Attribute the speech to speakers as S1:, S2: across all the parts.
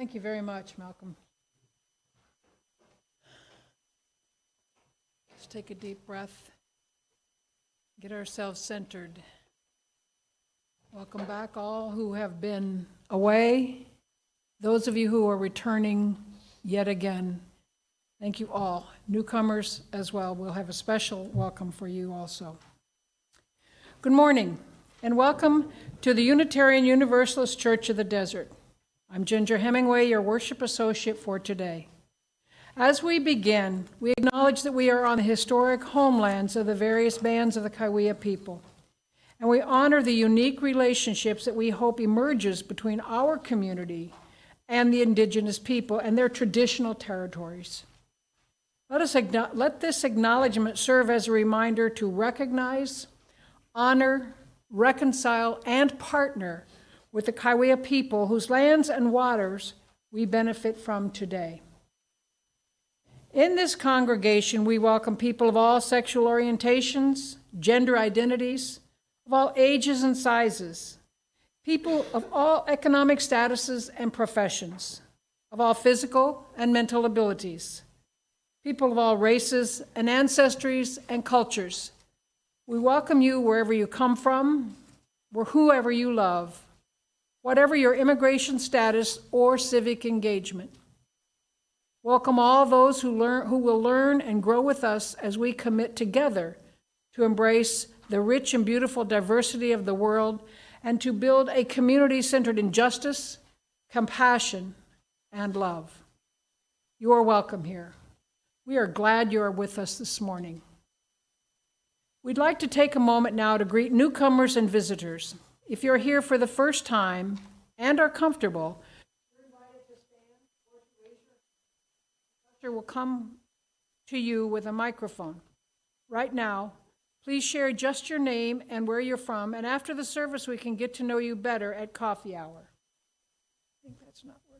S1: Thank you very much, Malcolm. Let's take a deep breath, get ourselves centered. Welcome back, all who have been away, those of you who are returning yet again. Thank you all. Newcomers as well. We'll have a special welcome for you also. Good morning, and welcome to the Unitarian Universalist Church of the Desert. I'm Ginger Hemingway, your worship associate for today. As we begin, we acknowledge that we are on the historic homelands of the various bands of the Kaiwea people, and we honor the unique relationships that we hope emerges between our community and the indigenous people and their traditional territories. Let this acknowledgement serve as a reminder to recognize, honor, reconcile, and partner with the Kaiwea people whose lands and waters we benefit from today. In this congregation, we welcome people of all sexual orientations, gender identities, of all ages and sizes, people of all economic statuses and professions, of all physical and mental abilities, people of all races and ancestries and cultures. We welcome you wherever you come from, or whoever you love, whatever your immigration status or civic engagement. Welcome all those who will learn and grow with us as we commit together to embrace the rich and beautiful diversity of the world and to build a community centered in justice, compassion, and love. You are welcome here. We are glad you are with us this morning. We'd like to take a moment now to greet newcomers and visitors. If you're here for the first time and are comfortable, you're invited to stand or to raise your hand. The usher will come to you with a microphone. Right now, please share just your name and where you're from, and after the service, we can get to know you better at coffee hour. I think that's not working.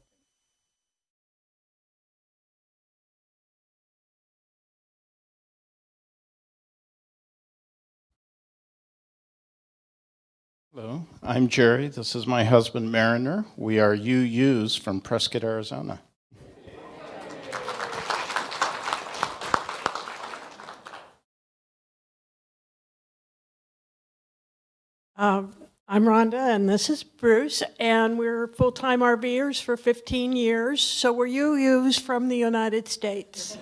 S2: Hello, I'm Jerry. This is my husband, Mariner. We are UUs from Prescott, Arizona.
S3: I'm Rhonda, and this is Bruce, and we're full-time RVers for 15 years, so we're UUs from the United States.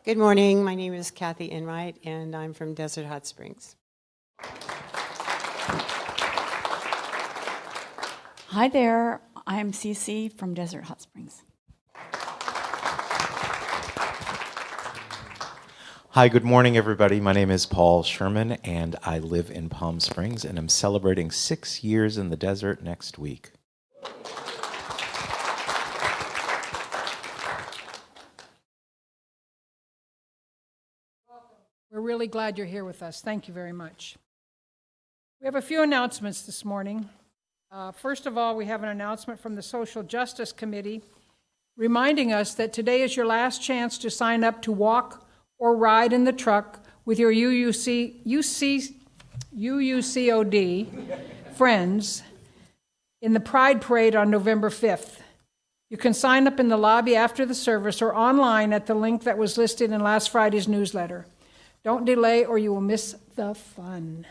S4: Good morning. My name is Kathy Enright, and I'm from Desert Hot Springs.
S5: Hi there. I'm Cece from Desert Hot Springs.
S6: Hi, good morning, everybody. My name is Paul Sherman, and I live in Palm Springs, and I'm celebrating 6 years in the desert next week.
S1: We're really glad you're here with us. Thank you very much. We have a few announcements this morning. First of all, we have an announcement from the Social Justice Committee reminding us that today is your last chance to sign up to walk or ride in the truck with your UUCOD friends in the Pride Parade on November 5th. You can sign up in the lobby after the service or online at the link that was listed in last Friday's newsletter. Don't delay or you will miss the fun.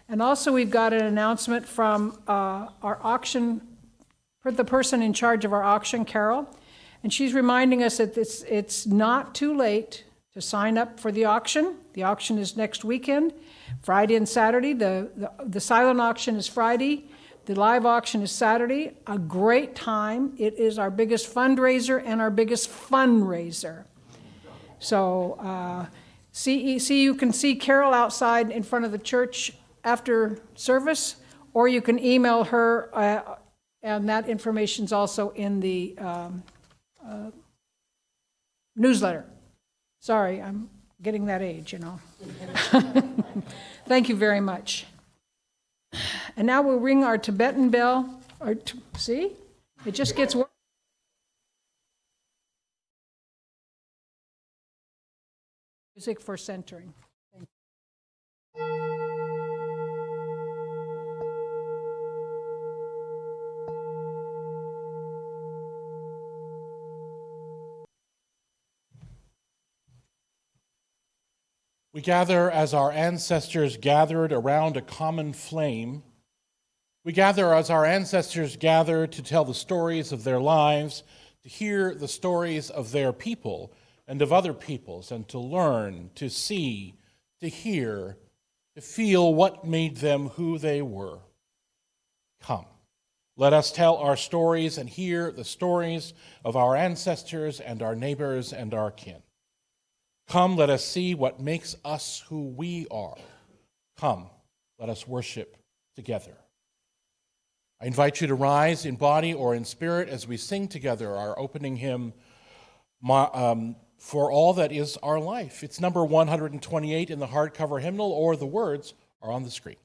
S1: And also we've got an announcement from our auction, for the person in charge of our auction, Carol, and she's reminding us that it's not too late to sign up for the auction. The auction is next weekend, Friday and Saturday. The silent auction is Friday. The live auction is Saturday. A great time. It is our biggest fundraiser and our biggest fundraiser. So you can see Carol outside in front of the church after service, or you can email her, and that information's also in the newsletter. Sorry, I'm getting that age, you know. Thank you very much. And now we'll ring our Tibetan bell See? It just gets worse. Music for centering. Thank
S7: We gather as our ancestors gathered around a common flame. We gather as our ancestors gathered to tell the stories of their lives, to hear the stories of their people and of other peoples, and to learn, to see, to hear, to feel what made them who they were. Come, let us tell our stories and hear the stories of our ancestors and our neighbors and our kin. Come, let us see what makes us who we are. Come, let us worship together. I invite you to rise in body or in spirit as we sing together our opening hymn, For All That Is Our Life. It's number 128 in the hardcover hymnal, or the words are on the screen.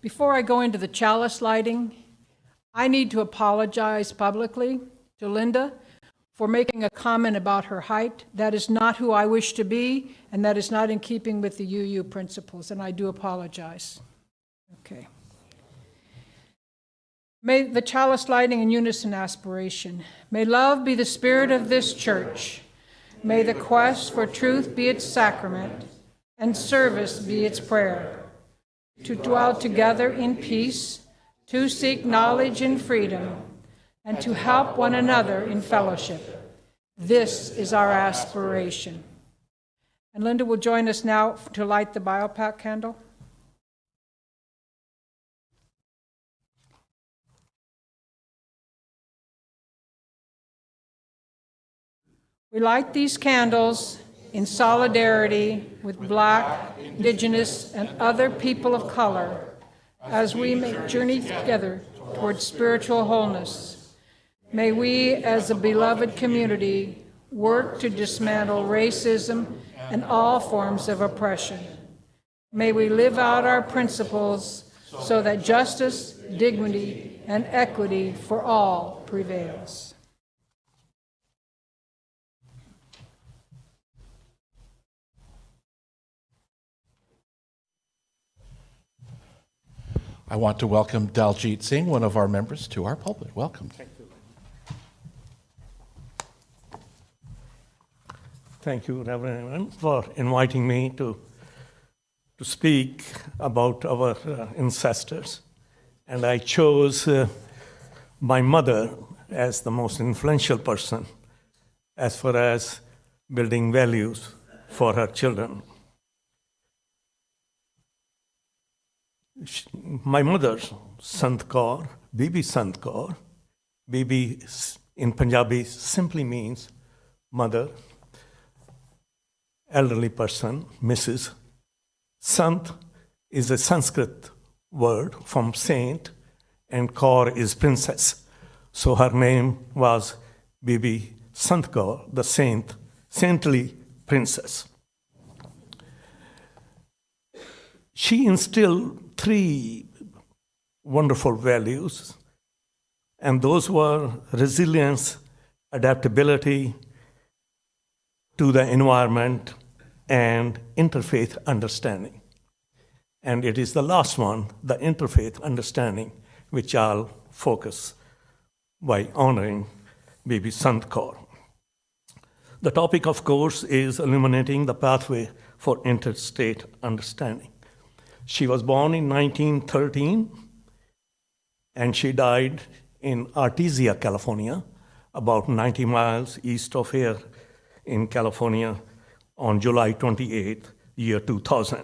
S1: Before I go into the chalice lighting, I need to apologize publicly to Linda for making a comment about her height. That is not who I wish to be, and that is not in keeping with the UU principles, and I do apologize. Okay. May the chalice lighting in unison aspiration. May love be the spirit of this church. May the quest for truth be its sacrament, and service be its prayer. To dwell together in peace, to seek knowledge in freedom, and to help one another in fellowship. This is our aspiration. And Linda will join us now to light the BioPac candle. We light these candles in solidarity with Black, Indigenous, and other people of color as we make journey together towards spiritual wholeness. May we, as a beloved community, work to dismantle racism and all forms of oppression. May we live out our principles so that justice, dignity, and equity for all prevails.
S7: I want to welcome Daljit Singh, one of our members, to our pulpit. Welcome.
S8: Thank you, Reverend, for inviting me to to speak about our ancestors. And I chose my mother as the most influential person as far as building values for her children. My mother, Sant Kaur, Bibi Sant Kaur, Bibi in Punjabi simply means mother, elderly person, Mrs. Sant is a Sanskrit word from saint, and Kaur is princess. So her name was Bibi Sant Kaur, the saintly princess. She instilled 3 wonderful values, and those were resilience, adaptability to the environment, and interfaith understanding. And it is the last one, the interfaith understanding, which I'll focus by honoring Bibi Sant Kaur. The topic, of course, is illuminating the pathway for interstate understanding. She was born in 1913, and she died in Artesia, California, about 90 miles east of here in California, on July 28th, year 2000.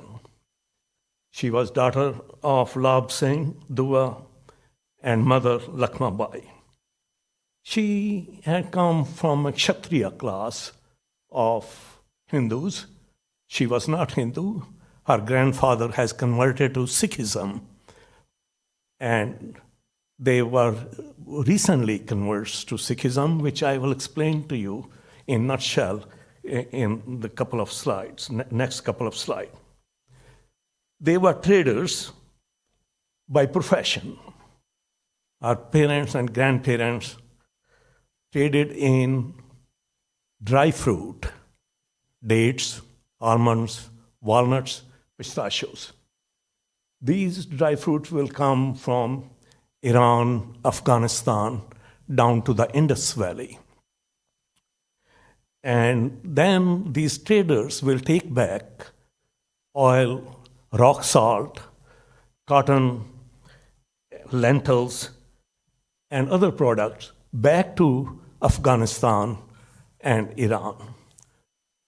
S8: She was daughter of Lab Singh, Dua, and mother Lakshmabai. She had come from a Kshatriya class of Hindus. She was not Hindu. Her grandfather has converted to Sikhism, and they were recently converts to Sikhism, which I will explain to you in a nutshell in the couple of slides, next couple of slides. They were traders by profession. Our parents and grandparents traded in dry fruit, dates, almonds, walnuts, pistachios. These dry fruits will come from Iran, Afghanistan, down to the Indus Valley. And then these traders will take back oil, rock salt, cotton, lentils, and other products back to Afghanistan and Iran.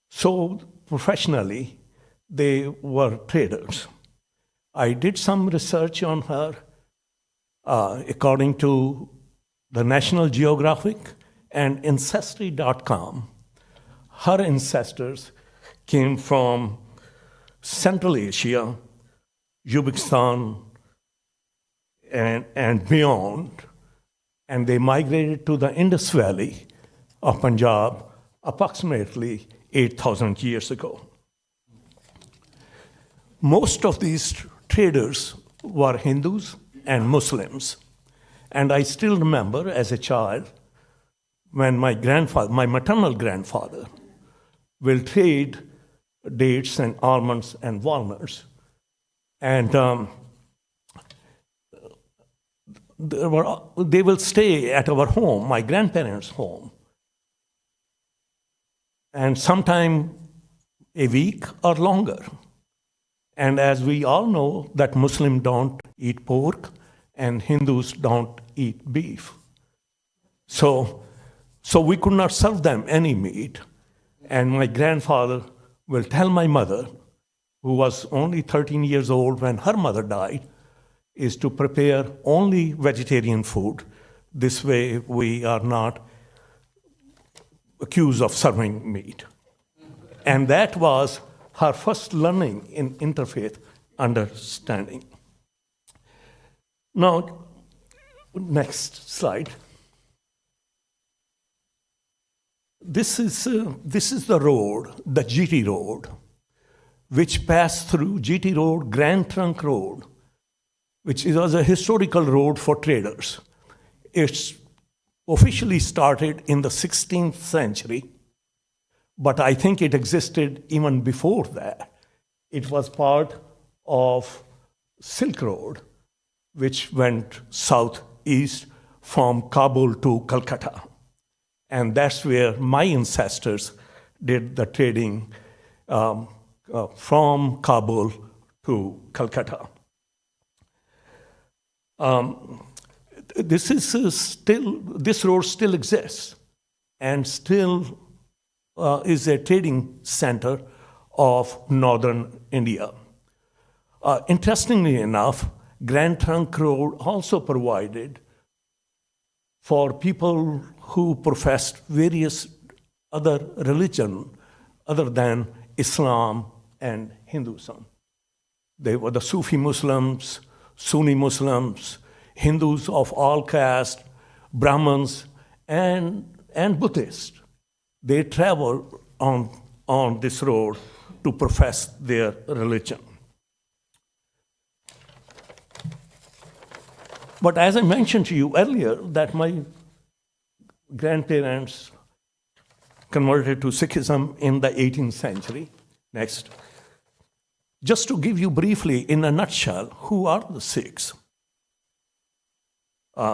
S8: So professionally, they were traders. I did some research on her according to the National Geographic and Ancestry.com. Her ancestors came from Central Asia, Uzbekistan, and beyond, and they migrated to the Indus Valley of Punjab approximately 8,000 years ago. Most of these traders were Hindus and Muslims, and I still remember as a child when my maternal grandfather, will trade dates and almonds and walnuts. And they will stay at our home, my grandparents' home, and sometime a week or longer. And as we all know, that Muslims don't eat pork and Hindus don't eat beef. So we could not serve them any meat. And my grandfather will tell my mother, who was only 13 years old when her mother died, is to prepare only vegetarian food. This way we are not accused of serving meat. And that was her first learning in interfaith understanding. Now, next slide. This is the road, the GT Road, which passed through GT Road, Grand Trunk Road, which was a historical road for traders. It's officially started in the 16th century, but I think it existed even before that. It was part of Silk Road, which went southeast from Kabul to Calcutta. And that's where my ancestors did the trading from Kabul to Calcutta. This road still exists and still is a trading center of northern India. Interestingly enough, Grand Trunk Road also provided for people who professed various other religion other than Islam and Hinduism. They were the Sufi Muslims, Sunni Muslims, Hindus of all castes, Brahmins, and Buddhists. They traveled on this road to profess their religion. But as I mentioned to you earlier, that my grandparents converted to Sikhism in the 18th century. Next. Just to give you briefly, in a nutshell, who are the Sikhs?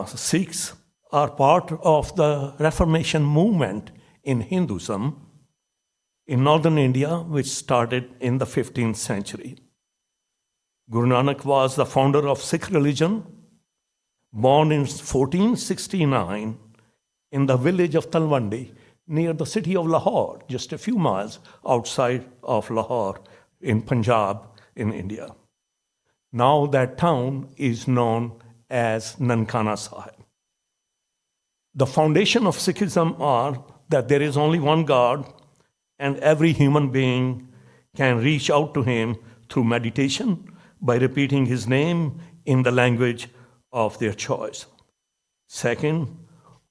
S8: Sikhs are part of the Reformation movement in Hinduism in northern India, which started in the 15th century. Guru Nanak was the founder of Sikh religion, born in 1469 in the village of Talwandi, near the city of Lahore, just a few miles outside of Lahore in Punjab in India. Now that town is known as Nankana Sahib. The foundation of Sikhism are that there is only one God and every human being can reach out to him through meditation by repeating his name in the language of their choice. Second,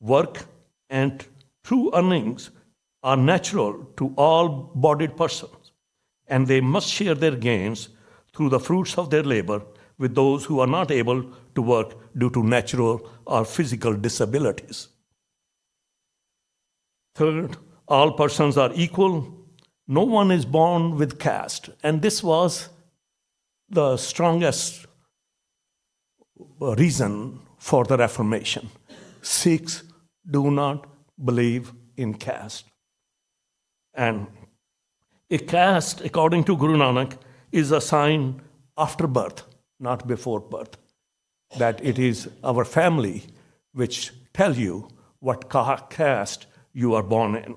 S8: work and true earnings are natural to all bodied persons, and they must share their gains through the fruits of their labor with those who are not able to work due to natural or physical disabilities. Third, all persons are equal. No one is born with caste, and this was the strongest reason for the Reformation. Sikhs do not believe in caste. And a caste, according to Guru Nanak, is assigned after birth, not before birth. That it is our family which tell you what caste you are born in.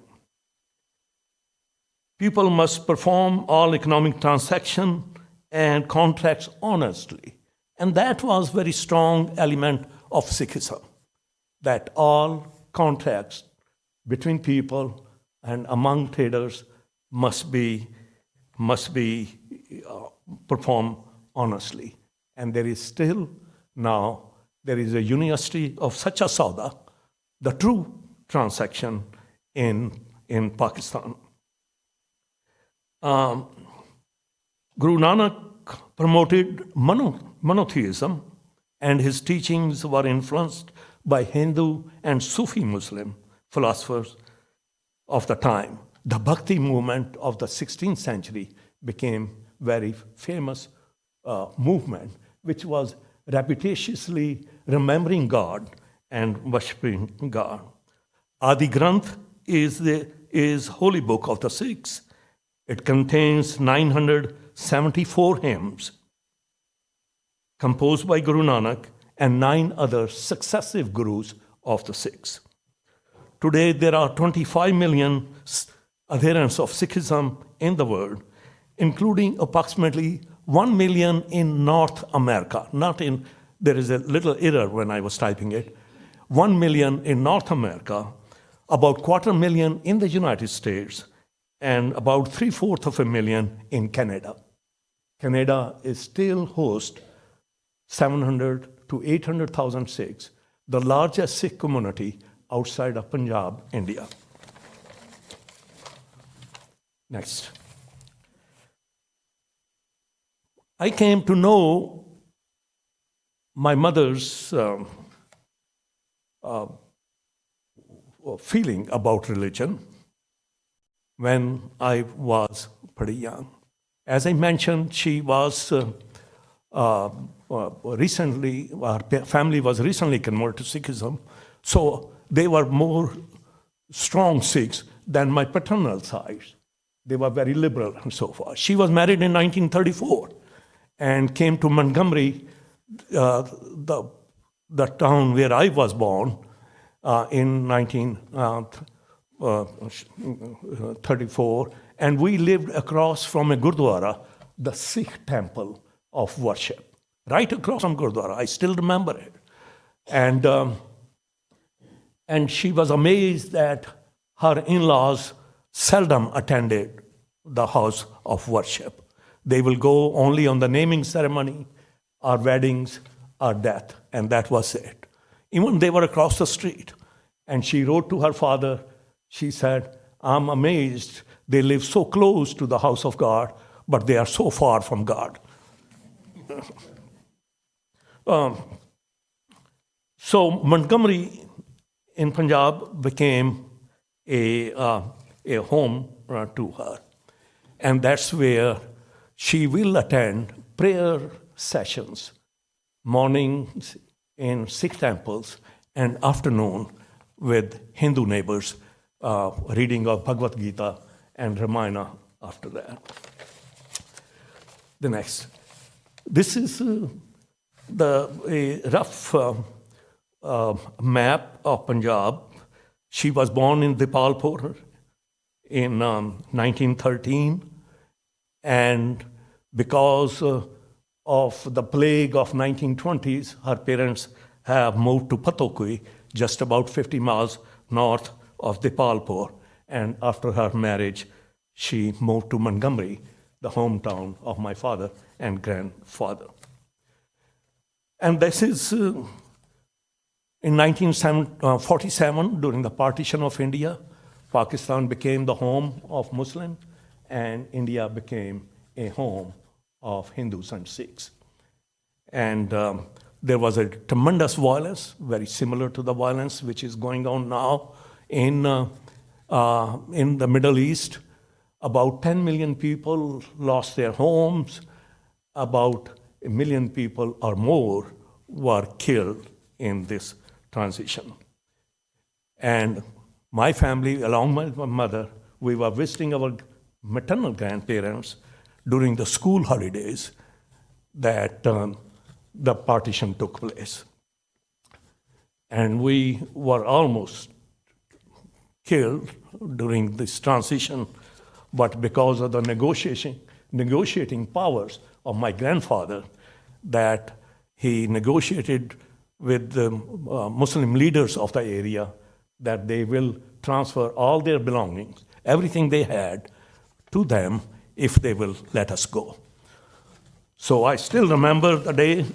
S8: People must perform all economic transactions and contracts honestly. And that was a very strong element of Sikhism, that all contracts between people and among traders must be performed honestly. And there is still now, there is a University of Sacha Sauda, the true transaction in Pakistan. Guru Nanak promoted monotheism, and his teachings were influenced by Hindu and Sufi Muslim philosophers of the time. The Bhakti movement of the 16th century became very famous movement, which was repetitiously remembering God and worshipping God. Adi Granth is holy book of the Sikhs. It contains 974 hymns composed by Guru Nanak and 9 other successive gurus of the Sikhs. Today, there are 25 million adherents of Sikhism in the world, including approximately 1 million in North America. There is a little error when I was typing it. 1 million in North America, about 250,000 in the United States, and about 750,000 in Canada. Canada is still host 700 to 800,000 Sikhs, the largest Sikh community outside of Punjab, India. Next. I came to know my mother's feeling about religion when I was pretty young. As I mentioned, she was recently, our family was recently converted to Sikhism, so they were more strong Sikhs than my paternal side. They were very liberal and so forth. She was married in 1934, and came to Montgomery, the town where I was born, in 1934, and we lived across from a Gurdwara, the Sikh temple of worship, right across from Gurdwara. I still remember it. And she was amazed that her in-laws seldom attended the house of worship. They will go only on the naming ceremony, or weddings, or death, and that was it. Even they were across the street. And she wrote to her father, she said, I'm amazed they live so close to the house of God, but they are so far from God. So Montgomery in Punjab became a home to her. And that's where she will attend prayer sessions, mornings in Sikh temples, and afternoon with Hindu neighbors, reading of Bhagavad Gita and Ramayana after that. The next. This is a rough map of Punjab. She was born in Dipalpur in 1913, and because of the plague of 1920s, her parents have moved to Patokui, just about 50 miles north of Dipalpur, and after her marriage, she moved to Montgomery, the hometown of my father and grandfather. And this is in 1947, during the partition of India, Pakistan became the home of Muslims, and India became a home of Hindus and Sikhs. And there was a tremendous violence, very similar to the violence which is going on now in the Middle East. About 10 million people lost their homes. About 1 million people or more were killed in this transition. And my family, along with my mother, we were visiting our maternal grandparents during the school holidays that the partition took place. And we were almost killed during this transition, but because of the negotiating powers of my grandfather, that he negotiated with the Muslim leaders of the area that they will transfer all their belongings, everything they had, to them if they will let us go. So I still remember the day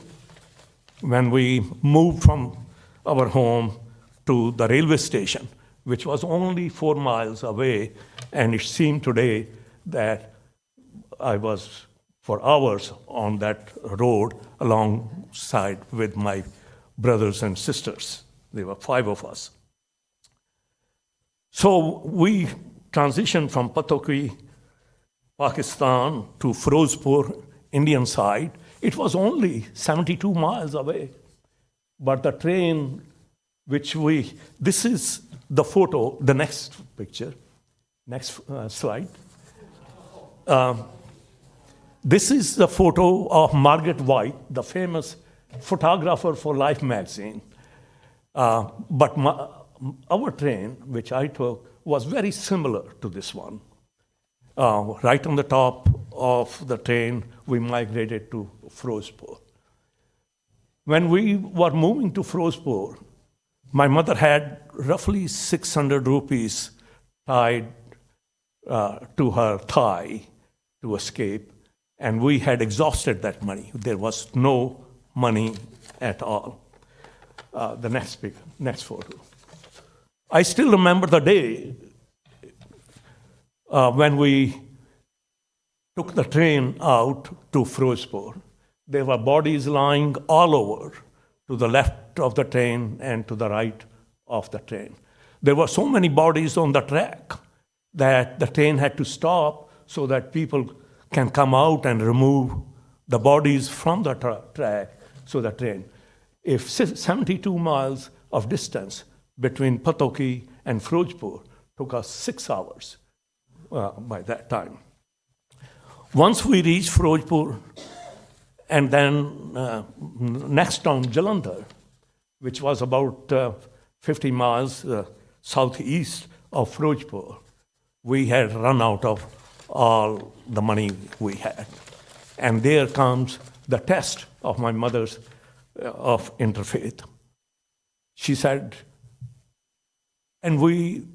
S8: when we moved from our home to the railway station, which was only 4 miles away, and it seemed today that I was for hours on that road alongside with my brothers and sisters. There were 5 of us. So we transitioned from Patokui, Pakistan, to Firozpur, Indian side. It was only 72 miles away. But the train, this is the photo, the next picture, next slide. This is the photo of Margaret White, the famous photographer for Life magazine. But our train, which I took, was very similar to this one. Right on the top of the train, we migrated to Firozpur. When we were moving to Firozpur, my mother had roughly 600 rupees tied to her thigh to escape, and we had exhausted that money. There was no money at all. The next photo. I still remember the day when we took the train out to Firozpur. There were bodies lying all over, to the left of the train and to the right of the train. There were so many bodies on the track that the train had to stop so that people can come out and remove the bodies from the track. So the train, if 72 miles of distance between Patokui and Firozpur took us 6 hours by that time. Once we reached Firozpur, And then next town, Jalandhar, which was about 50 miles southeast of Firozpur, we had run out of all the money we had. And there comes the test of my mother's of interfaith. She said, and we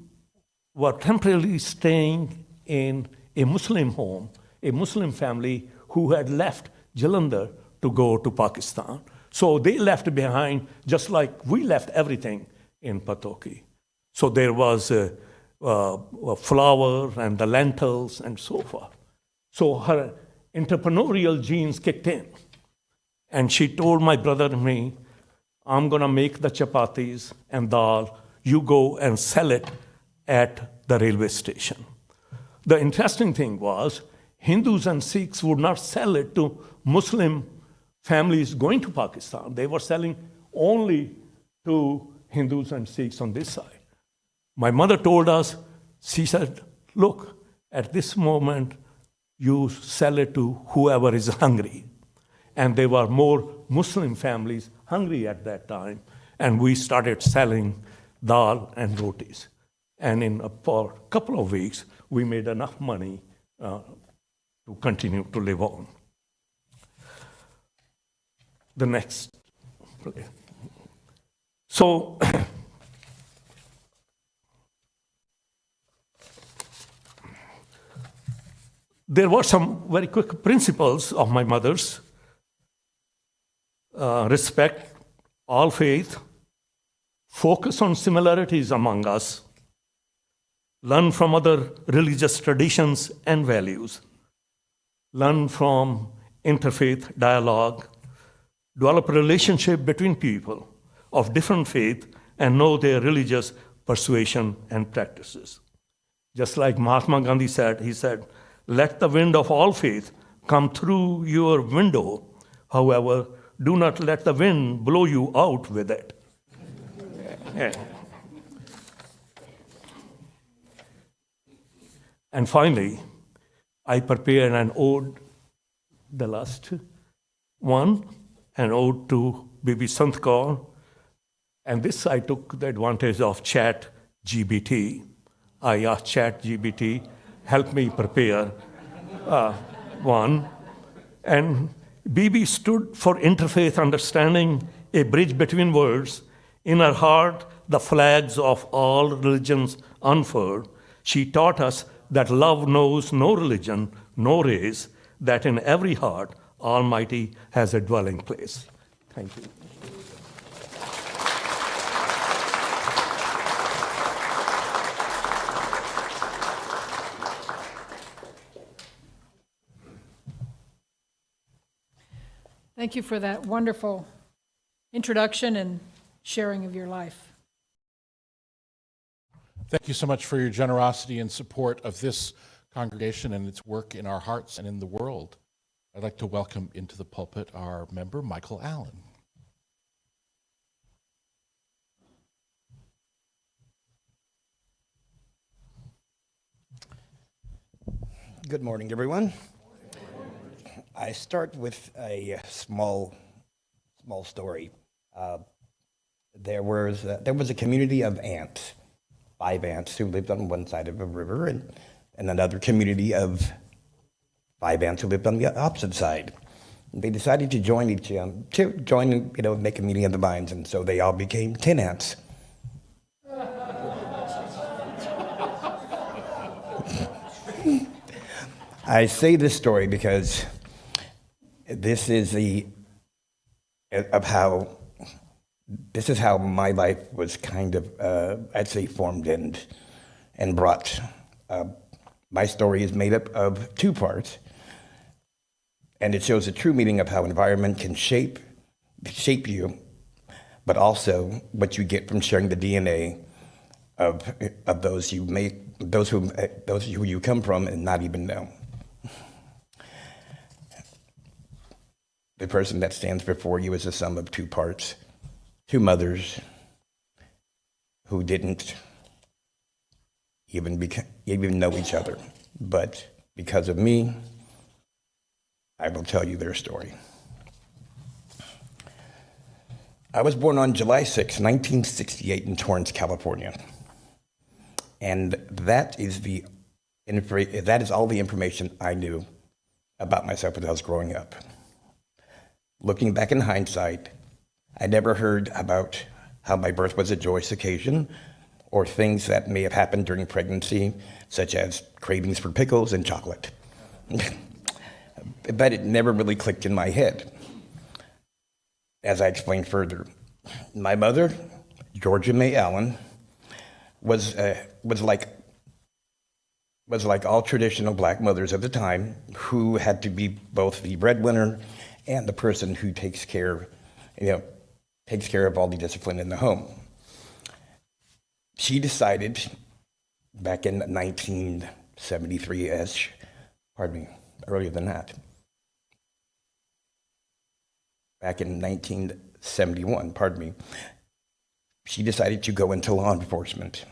S8: were temporarily staying in a Muslim home, a Muslim family who had left Jalandhar to go to Pakistan. So they left behind, just like we left everything in Patoki. So there was flour and the lentils and so forth. So her entrepreneurial genes kicked in. And she told my brother and me, I'm going to make the chapatis and dal. You go and sell it at the railway station. The interesting thing was, Hindus and Sikhs would not sell it to Muslim families going to Pakistan. They were selling only to Hindus and Sikhs on this side. My mother told us, she said, look, at this moment, you sell it to whoever is hungry. And there were more Muslim families hungry at that time. And we started selling dal and rotis. And for a couple of weeks, we made enough money to continue to live on. The next. So, there were some very quick principles of my mother's. Respect all faith, focus on similarities among us, learn from other religious traditions and values, learn from interfaith dialogue, develop a relationship between people of different faith and know their religious persuasion and practices. Just like Mahatma Gandhi said, he said, let the wind of all faith come through your window. However, do not let the wind blow you out with it. And finally, I prepared an ode, the last one, an ode to Bibi Sant Kaur. And this I took the advantage of Chat GBT. I asked Chat GBT, help me prepare one. And Bibi stood for interfaith understanding, a bridge between worlds. In her heart, the flags of all religions unfurled. She taught us that love knows no religion, no race, that in every heart, Almighty has a dwelling place. Thank you.
S1: Thank you for that wonderful introduction and sharing of your life.
S7: Thank you so much for your generosity and support of this congregation and its work in our hearts and in the world. I'd like to welcome into the pulpit our member, Michael Allen.
S9: Good morning, everyone. I start with a small story. There was a community of ants, 5 ants who lived on one side of a river, and another community of 5 ants who lived on the opposite side. They decided to join make a meeting of the minds, and so they all became 10 ants. I say this story because this is how my life was kind of, I'd say, formed and brought. My story is made up of 2 parts, and it shows a true meaning of how environment can shape you, but also what you get from sharing the DNA of those who you come from and not even know. The person that stands before you is a sum of 2 parts, 2 mothers who didn't even know each other. But because of me, I will tell you their story. I was born on July 6, 1968 in Torrance, California. And that is all the information I knew about myself as I was growing up. Looking back in hindsight, I never heard about how my birth was a joyous occasion or things that may have happened during pregnancy, such as cravings for pickles and chocolate. But it never really clicked in my head. As I explained further, my mother, Georgia May Allen, was like all traditional black mothers of the time, who had to be both the breadwinner and the person who takes care of all the discipline in the home. She decided back in 1973-ish, earlier than that, back in 1971, she decided to go into law enforcement,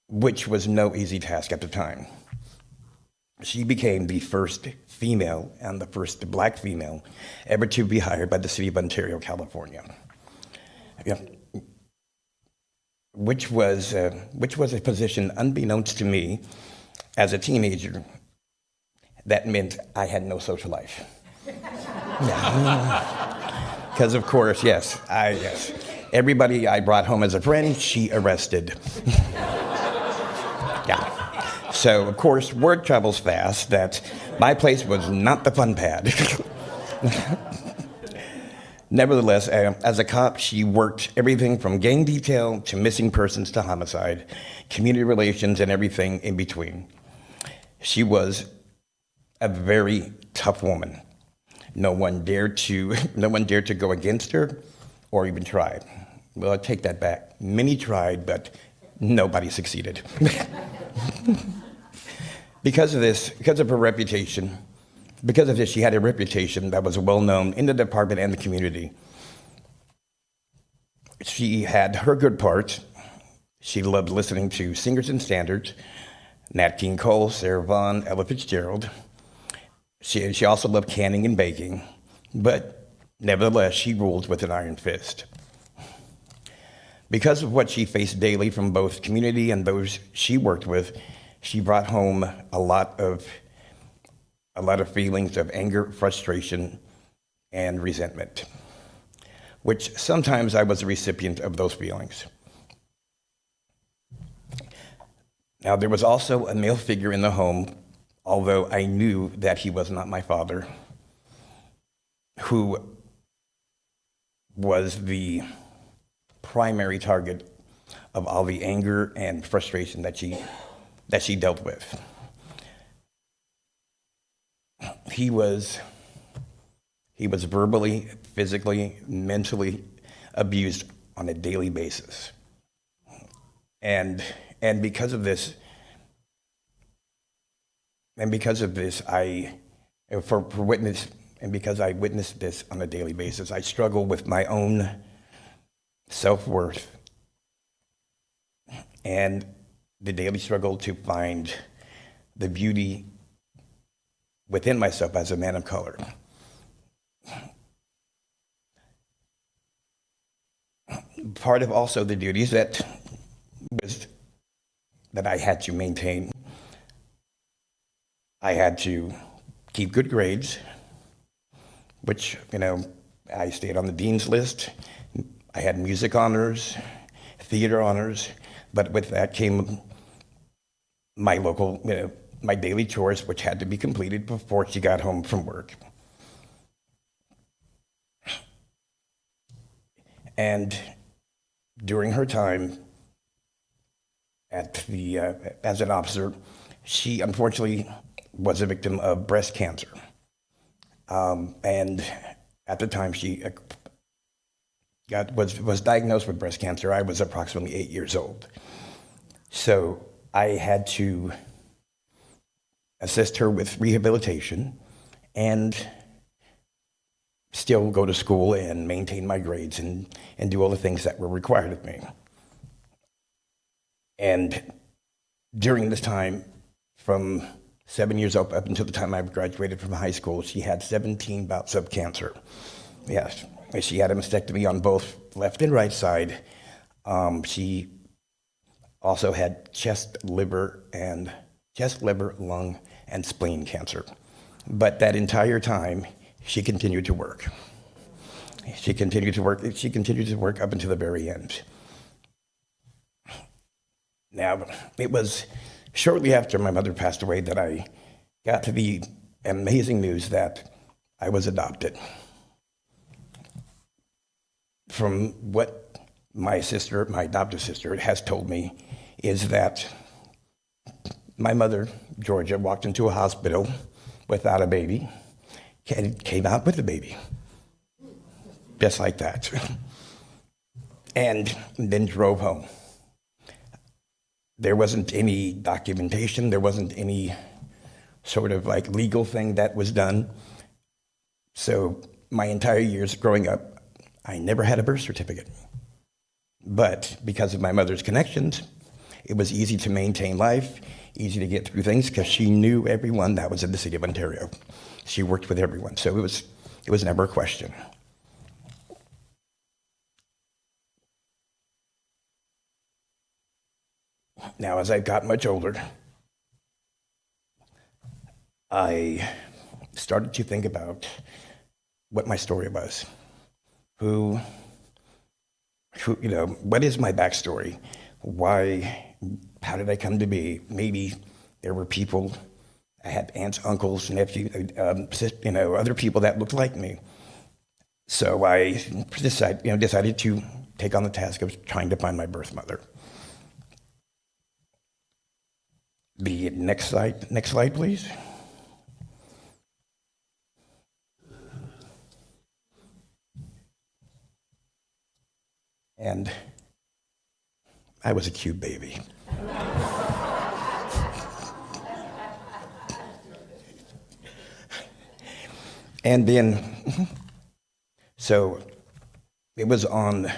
S9: which was no easy task at the time. She became the first female and the first black female ever to be hired by the city of Ontario, California. Yeah. Which was a position unbeknownst to me as a teenager. That meant I had no social life. Because of course, yes. Everybody I brought home as a friend, she arrested. Yeah. So, of course, word travels fast that my place was not the fun pad. Nevertheless, as a cop, she worked everything from gang detail to missing persons to homicide, community relations, and everything in between. She was a very tough woman. No one dared to go against her or even try. Well, I take that back. Many tried, but nobody succeeded. Because of her reputation, because of this, she had a reputation that was well known in the department and the community. She had her good parts. She loved listening to singers and standards, Nat King Cole, Sarah Vaughan, Ella Fitzgerald. She also loved canning and baking, but nevertheless, she ruled with an iron fist. Because of what she faced daily from both community and those she worked with, she brought home a lot of feelings of anger, frustration, and resentment, which sometimes I was a recipient of those feelings. Now, there was also a male figure in the home, although I knew that he was not my father, who was the primary target of all the anger and frustration that she dealt with. He was verbally, physically, mentally abused on a daily basis. And because of this, because I witnessed this on a daily basis, I struggle with my own self-worth and the daily struggle to find the beauty within myself as a man of color. Part of also the duties that I had to maintain, I had to keep good grades, which, I stayed on the dean's list. I had music honors, theater honors, but with that came my local, my daily chores, which had to be completed before she got home from work. And during her time as an officer, she unfortunately was a victim of breast cancer. And at the time she was diagnosed with breast cancer, I was approximately 8 years old. So I had to assist her with rehabilitation and still go to school and maintain my grades and do all the things that were required of me. And during this time, from 7 years old up until the time I graduated from high school, she had 17 bouts of cancer. Yes. She had a mastectomy on both left and right side. She also had chest, liver, lung, and spleen cancer. But that entire time, she continued to work. She continued to work up until the very end. Now, it was shortly after my mother passed away that I got to the amazing news that I was adopted. From what my adopted sister, has told me is that my mother, Georgia, walked into a hospital without a baby and came out with a baby. Just like that. And then drove home. There wasn't any documentation, there wasn't any sort of like legal thing that was done. So my entire years growing up, I never had a birth certificate. But because of my mother's connections, it was easy to maintain life, easy to get through things, because she knew everyone that was in the city of Ontario. She worked with everyone, so it was never a question. Now, as I got much older, I started to think about what my story was. Who, what is my backstory? Why, how did I come to be? Maybe there were people, I had aunts, uncles, nephews, other people that looked like me. So I decided to take on the task of trying to find my birth mother. The next slide, please. And I was a cute baby. And then, so it was on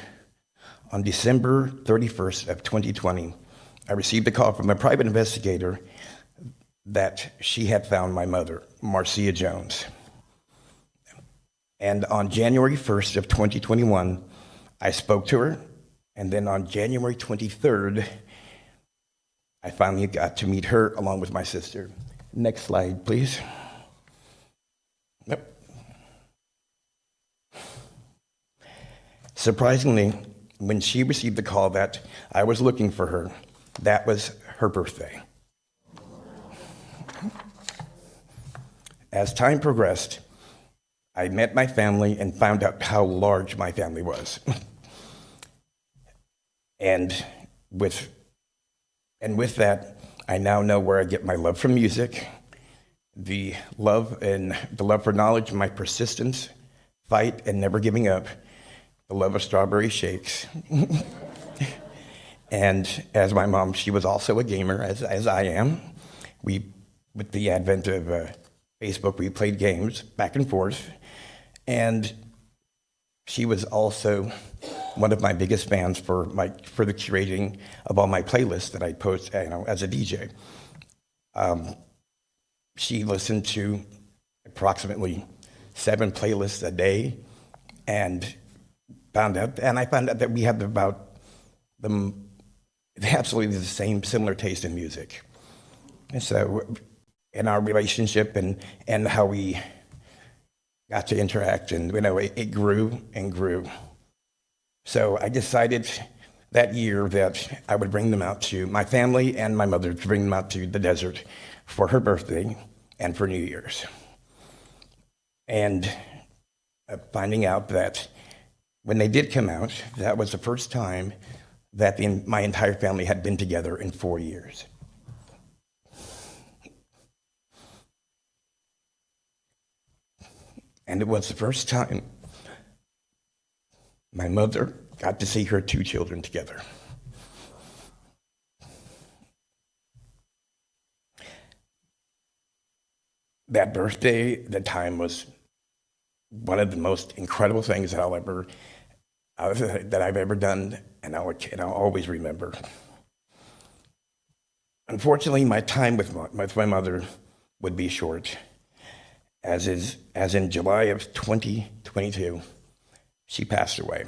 S9: December 31st of 2020, I received a call from a private investigator that she had found my mother, Marcia Jones. And on January 1st of 2021, I spoke to her, and then on January 23rd, I finally got to meet her along with my sister. Next slide, please. Yep. Surprisingly, when she received the call that I was looking for her, that was her birthday. As time progressed, I met my family and found out how large my family was. And with that, I now know where I get my love for music, the love for knowledge, my persistence, fight, and never giving up, the love of strawberry shakes. And as my mom, she was also a gamer, as I am. With the advent of Facebook, we played games back and forth. And she was also one of my biggest fans for the curating of all my playlists that I post, as a DJ. She listened to approximately 7 playlists a day, and I found out that we have about absolutely the same similar taste in music. And so in our relationship and how we got to interact, and it grew and grew. So I decided that year that I would bring them out to my family and my mother, to bring them out to the desert for her birthday and for New Year's. And finding out that when they did come out, that was the first time that my entire family had been together in 4 years. And it was the first time my mother got to see her 2 children together. That birthday, the time was one of the most incredible things that I've ever done, and I'll always remember. Unfortunately, my time with my mother would be short, as in July of 2022, she passed away.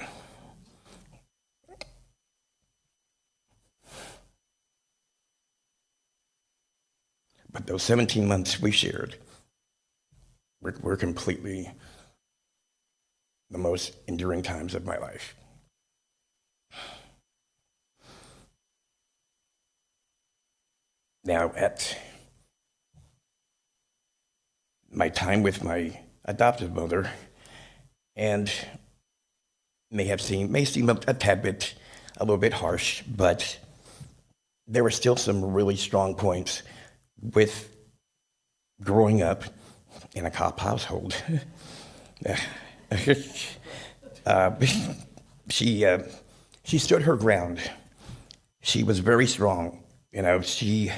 S9: But those 17 months we shared were completely the most enduring times of my life. Now, at my time with my adoptive mother, and may seem a tad bit, a little bit harsh, but there were still some really strong points with growing up in a cop household. She stood her ground. She was very strong. You know, she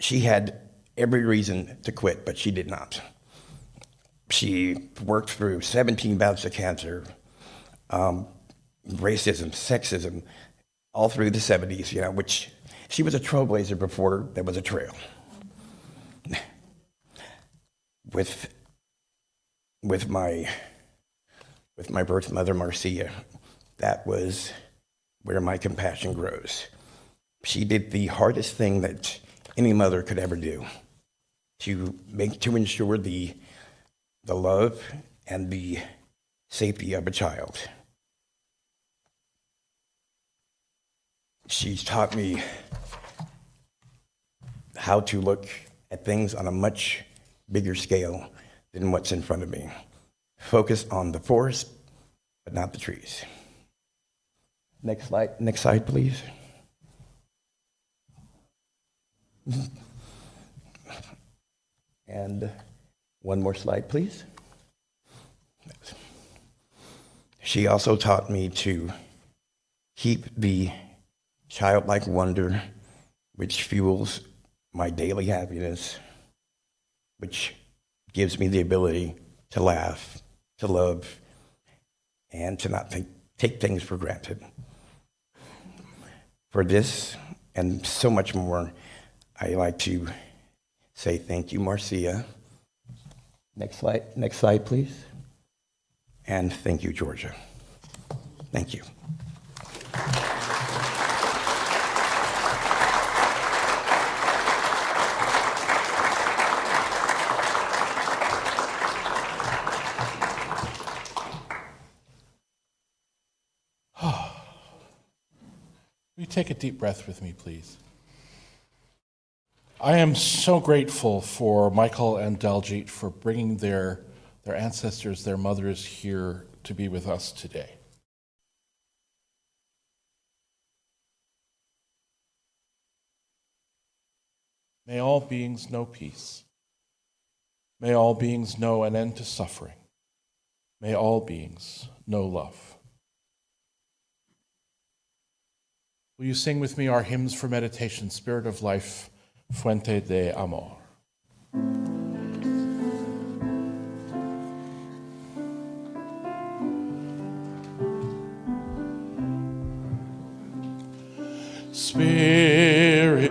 S9: had every reason to quit, but she did not. She worked through 17 bouts of cancer, racism, sexism, all through the 70s, you know, which she was a trailblazer before there was a trail. With my birth mother, Marcia, that was where my compassion grows. She did the hardest thing that any mother could ever do, to ensure the love and the safety of a child. She's taught me how to look at things on a much bigger scale than what's in front of me. Focus on the forest, but not the trees. Next slide, please. And one more slide, please. She also taught me to keep the childlike wonder which fuels my daily happiness, which gives me the ability to laugh, to love, and to not take things for granted. For this and so much more, I like to say thank you, Marcia. Next slide, please. And thank you, Georgia. Thank you.
S7: Will you take a deep breath with me, please? I am so grateful for Michael and Daljeet for bringing their ancestors, their mothers here to be with us today. May all beings know peace. May all beings know an end to suffering. May all beings know love. Will you sing with me our hymns for meditation, Spirit of Life, Fuente de Amor? Spirit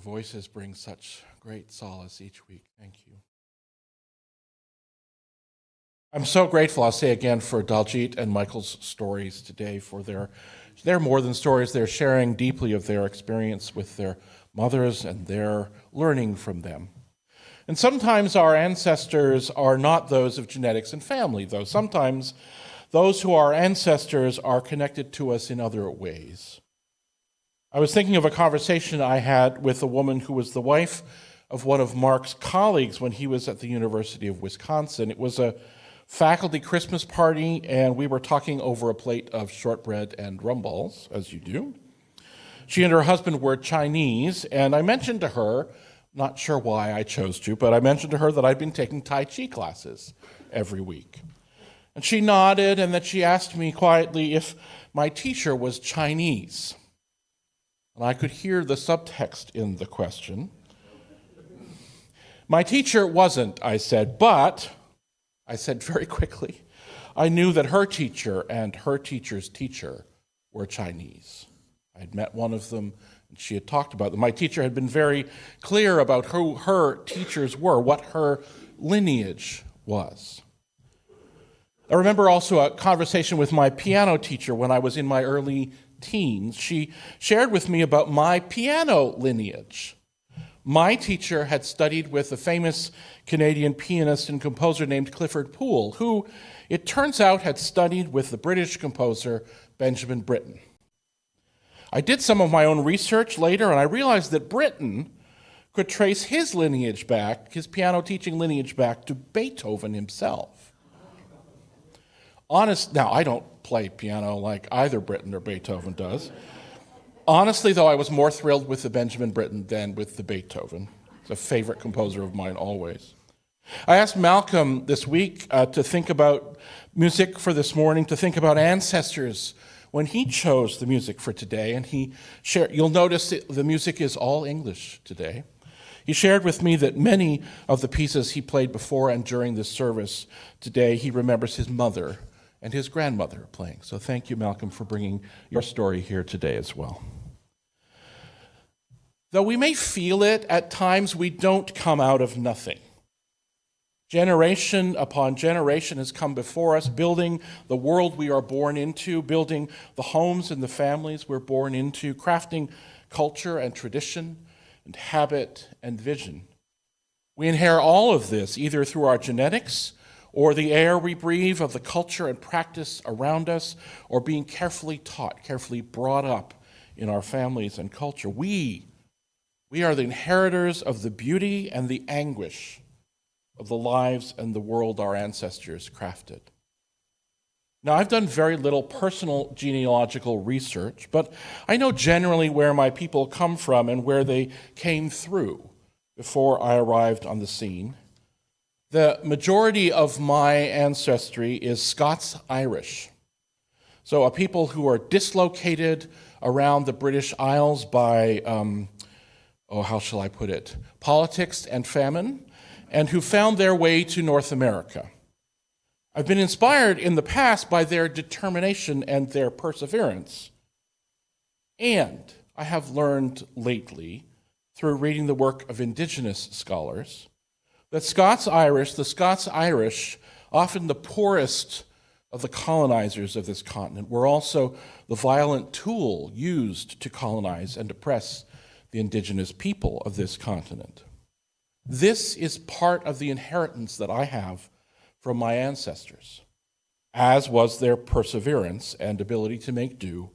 S7: voices bring such great solace each week. Thank you. I'm so grateful, I'll say again, for Daljit and Michael's stories today, for they're more than stories. They're sharing deeply of their experience with their mothers, and they're learning from them. And sometimes our ancestors are not those of genetics and family, though. Sometimes those who are ancestors are connected to us in other ways. I was thinking of a conversation I had with a woman who was the wife of one of Mark's colleagues when he was at the University of Wisconsin. It was a faculty Christmas party, and we were talking over a plate of shortbread and rum balls, as you do. She and her husband were Chinese, and I mentioned to her, not sure why I chose to, but I mentioned to her that I'd been taking Tai Chi classes every week. And she nodded, and that she asked me quietly if my teacher was Chinese. And I could hear the subtext in the question. My teacher wasn't, I said, but, I said very quickly, I knew that her teacher and her teacher's teacher were Chinese. I had met one of them, and she had talked about them. My teacher had been very clear about who her teachers were, what her lineage was. I remember also a conversation with my piano teacher when I was in my early teens. She shared with me about my piano lineage. My teacher had studied with a famous Canadian pianist and composer named Clifford Poole, who, it turns out, had studied with the British composer Benjamin Britten. I did some of my own research later, and I realized that Britten could trace his lineage back, his piano teaching lineage back, to Beethoven himself. Now, I don't play piano like either Britten or Beethoven does. Honestly, though, I was more thrilled with the Benjamin Britten than with the Beethoven. He's a favorite composer of mine always. I asked Malcolm this week to think about music for this morning, to think about ancestors when he chose the music for today, and you'll notice the music is all English today. He shared with me that many of the pieces he played before and during this service today, he remembers his mother and his grandmother playing. So thank you, Malcolm, for bringing your story here today as well. Though we may feel it, at times we don't come out of nothing. Generation upon generation has come before us, building the world we are born into, building the homes and the families we're born into, crafting culture and tradition and habit and vision. We inherit all of this either through our genetics or the air we breathe of the culture and practice around us, or being carefully taught, carefully brought up in our families and culture. We are the inheritors of the beauty and the anguish of the lives and the world our ancestors crafted. Now, I've done very little personal genealogical research, but I know generally where my people come from and where they came through before I arrived on the scene. The majority of my ancestry is Scots-Irish, so a people who are dislocated around the British Isles by, how shall I put it, politics and famine, and who found their way to North America. I've been inspired in the past by their determination and their perseverance. And I have learned lately, through reading the work of Indigenous scholars, that the Scots-Irish, often the poorest of the colonizers of this continent, were also the violent tool used to colonize and oppress the indigenous people of this continent. This is part of the inheritance that I have from my ancestors, as was their perseverance and ability to make do.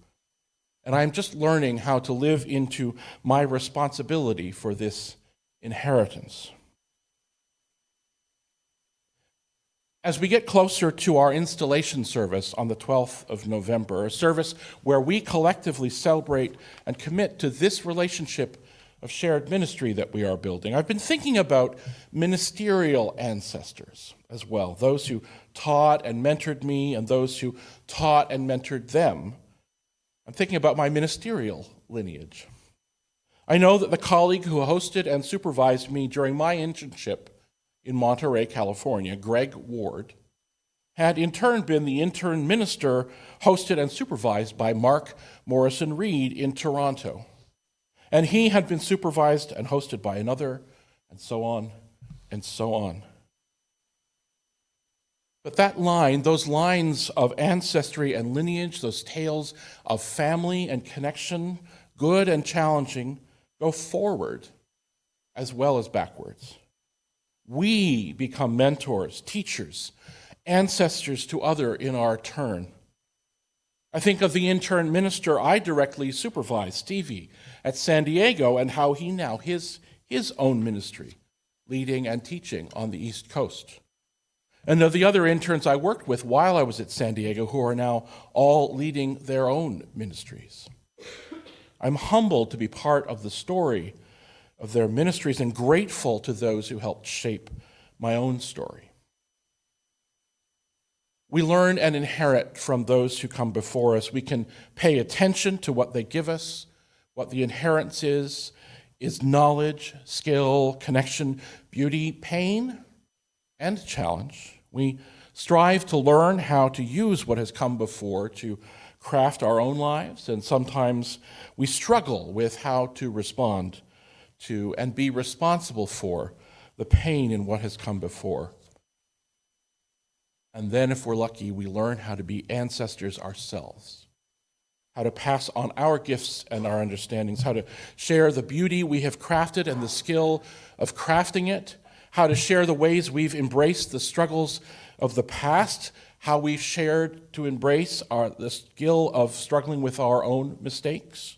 S7: And I'm just learning how to live into my responsibility for this inheritance. As we get closer to our installation service on the 12th of November, a service where we collectively celebrate and commit to this relationship of shared ministry that we are building, I've been thinking about ministerial ancestors as well, those who taught and mentored me and those who taught and mentored them. I'm thinking about my ministerial lineage. I know that the colleague who hosted and supervised me during my internship in Monterey, California, Greg Ward, had in turn been the intern minister hosted and supervised by Mark Morrison Reed in Toronto. And he had been supervised and hosted by another, and so on and so on. But that line, those lines of ancestry and lineage, those tales of family and connection, good and challenging, go forward as well as backwards. We become mentors, teachers, ancestors to other in our turn. I think of the intern minister I directly supervised, Stevie, at San Diego, and how he now his own ministry, leading and teaching on the East Coast. And of the other interns I worked with while I was at San Diego, who are now all leading their own ministries. I'm humbled to be part of the story of their ministries and grateful to those who helped shape my own story. We learn and inherit from those who come before us. We can pay attention to what they give us. What the inheritance is knowledge, skill, connection, beauty, pain, and challenge. We strive to learn how to use what has come before to craft our own lives, and sometimes we struggle with how to respond to and be responsible for the pain in what has come before. And then, if we're lucky, we learn how to be ancestors ourselves, how to pass on our gifts and our understandings, how to share the beauty we have crafted and the skill of crafting it, how to share the ways we've embraced the struggles of the past, how we've shared to embrace the skill of struggling with our own mistakes,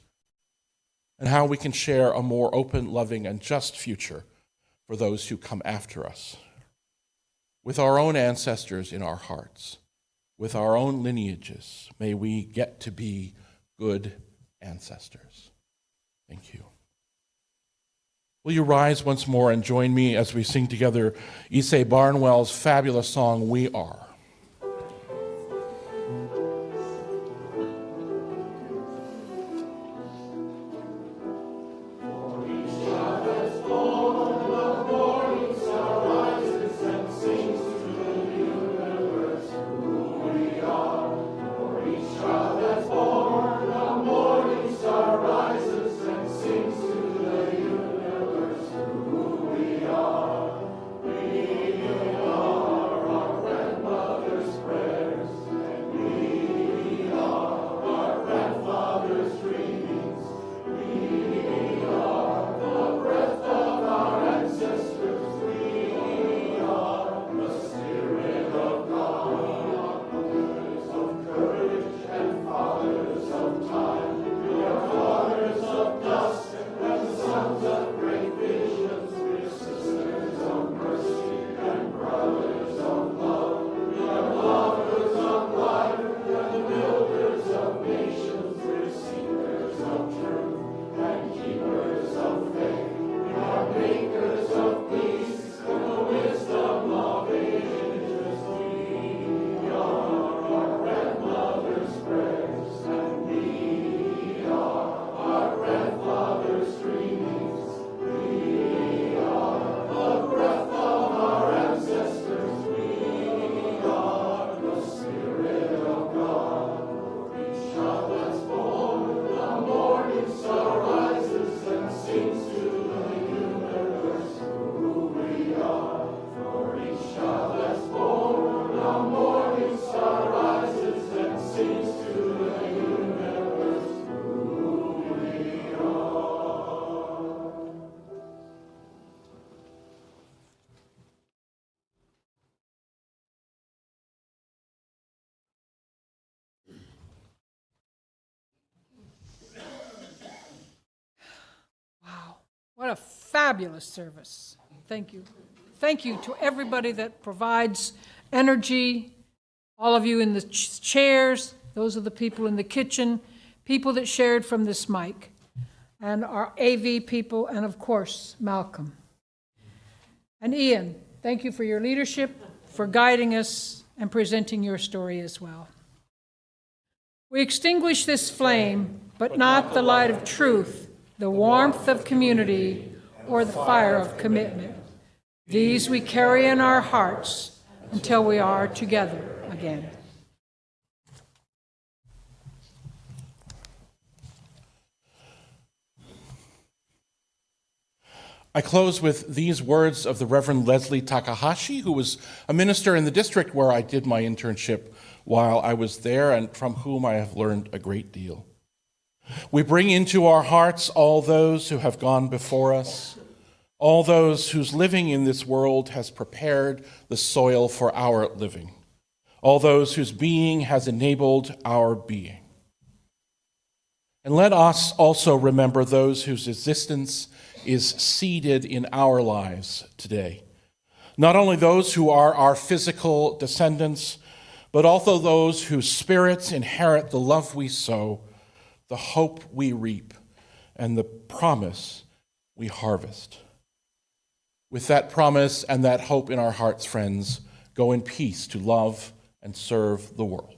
S7: and how we can share a more open, loving, and just future for those who come after us. With our own ancestors in our hearts, with our own lineages, may we get to be good ancestors. Thank you. Will you rise once more and join me as we sing together Issei Barnwell's fabulous song, We Are.
S1: What a fabulous service. Thank you. Thank you to everybody that provides energy, all of you in the chairs, those are the people in the kitchen, people that shared from this mic, and our AV people, and of course, Malcolm. And Ian, thank you for your leadership, for guiding us and presenting your story as well. We extinguish this flame, but not the light of truth, the warmth of community, or the fire of commitment. These we carry in our hearts until we are together again.
S7: I close with these words of the Reverend Leslie Takahashi, who was a minister in the district where I did my internship while I was there, and from whom I have learned a great deal. We bring into our hearts all those who have gone before us, all those whose living in this world has prepared the soil for our living, all those whose being has enabled our being. And let us also remember those whose existence is seeded in our lives today. Not only those who are our physical descendants, but also those whose spirits inherit the love we sow, the hope we reap, and the promise we harvest. With that promise and that hope in our hearts, friends, go in peace to love and serve the world.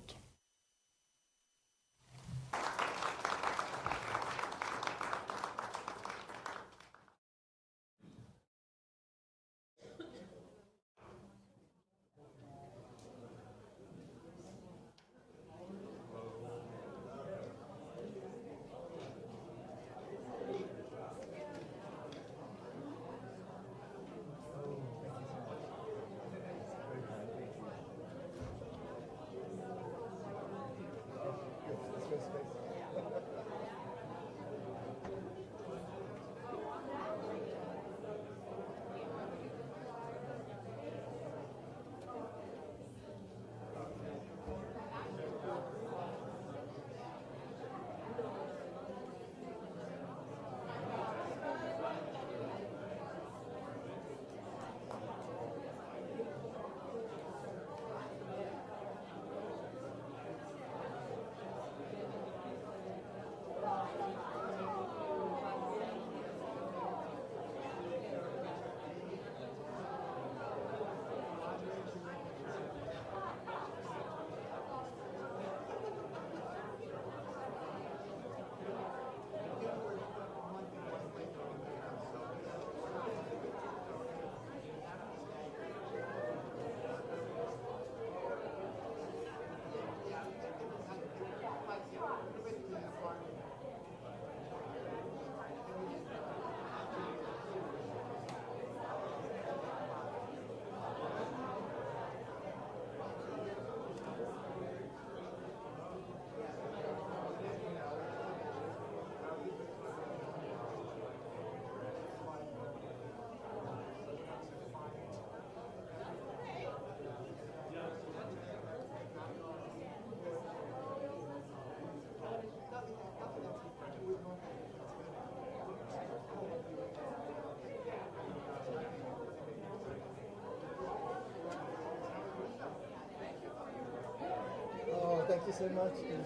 S10: Oh, thank you so much. Thank you.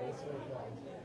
S10: That's very kind.